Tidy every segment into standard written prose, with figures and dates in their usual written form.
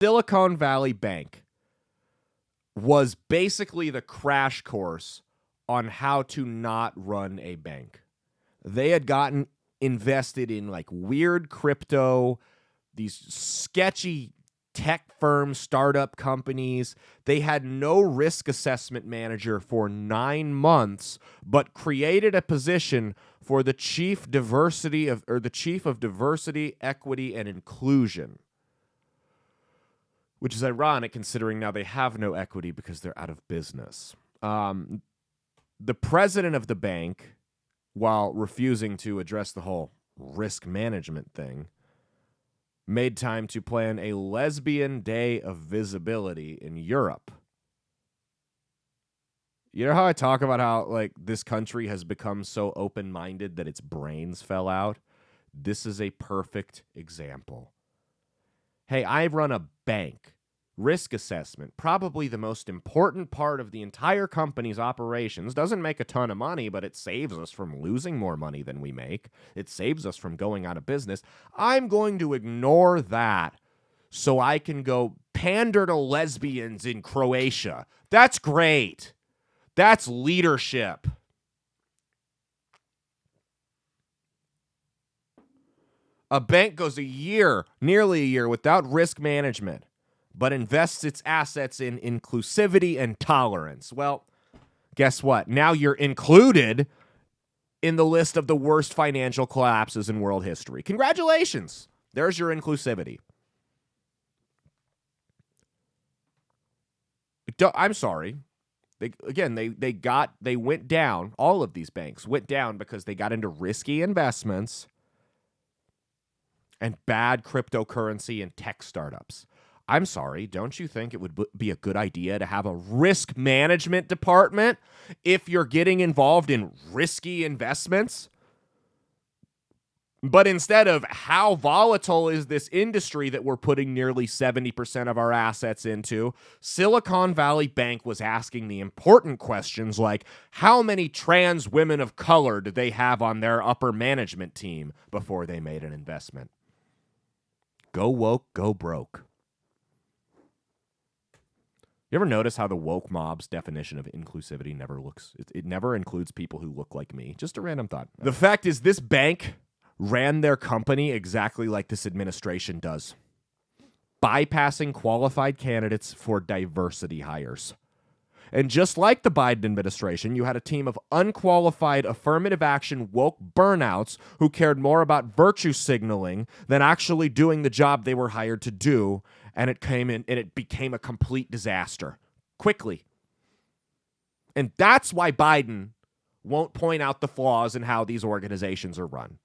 Silicon Valley Bank was basically the crash course on how to not run a bank. They had gotten invested in like weird crypto, these sketchy tech firm startup companies. They had no risk assessment manager for 9 months, but created a position for the chief of diversity, equity, and inclusion. Which is ironic considering now they have no equity because they're out of business. The president of the bank, while refusing to address the whole risk management thing, made time to plan a lesbian day of visibility in Europe. You know how I talk about how like this country has become so open-minded that its brains fell out? This is a perfect example. Hey, I run a bank. Risk assessment, probably the most important part of the entire company's operations, doesn't make a ton of money, but it saves us from losing more money than we make. It saves us from going out of business. I'm going to ignore that so I can go pander to lesbians in Croatia. That's great. That's leadership. A bank goes nearly a year without risk management, but invests its assets in inclusivity and tolerance. Well, guess what? Now you're included in the list of the worst financial collapses in world history. Congratulations. There's your inclusivity. I'm sorry. They went down. All of these banks went down because they got into risky investments and bad cryptocurrency and tech startups. I'm sorry, don't you think it would be a good idea to have a risk management department if you're getting involved in risky investments? But instead of how volatile is this industry that we're putting nearly 70% of our assets into, Silicon Valley Bank was asking the important questions like, how many trans women of color did they have on their upper management team before they made an investment? Go woke, go broke. You ever notice how the woke mob's definition of inclusivity it never includes people who look like me? Just a random thought. The fact is, this bank ran their company exactly like this administration does, bypassing qualified candidates for diversity hires. And just like the Biden administration, you had a team of unqualified affirmative action woke burnouts who cared more about virtue signaling than actually doing the job they were hired to do, and it became a complete disaster quickly. And that's why Biden won't point out the flaws in how these organizations are run.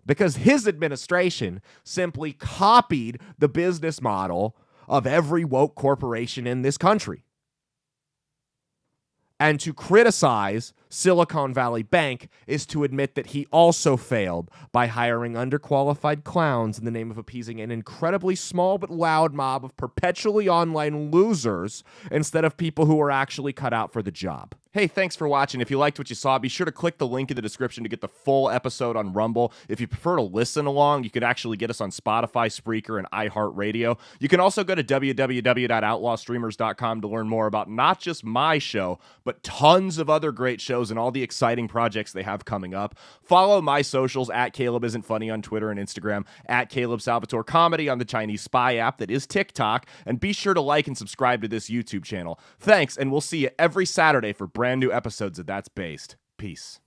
Because his administration simply copied the business model of every woke corporation in this country. And to criticize Silicon Valley Bank is to admit that he also failed by hiring underqualified clowns in the name of appeasing an incredibly small but loud mob of perpetually online losers instead of people who are actually cut out for the job. Hey, thanks for watching. If you liked what you saw, be sure to click the link in the description to get the full episode on Rumble. If you prefer to listen along, you could actually get us on Spotify, Spreaker, and iHeartRadio. You can also go to www.outlawstreamers.com to learn more about not just my show, but tons of other great shows and all the exciting projects they have coming up. Follow my socials at Caleb Isn't Funny on Twitter and Instagram, at Caleb Salvatore Comedy on the Chinese spy app that is TikTok, and be sure to like and subscribe to this YouTube channel. Thanks, and we'll see you every Saturday for brand new episodes of That's Based. Peace.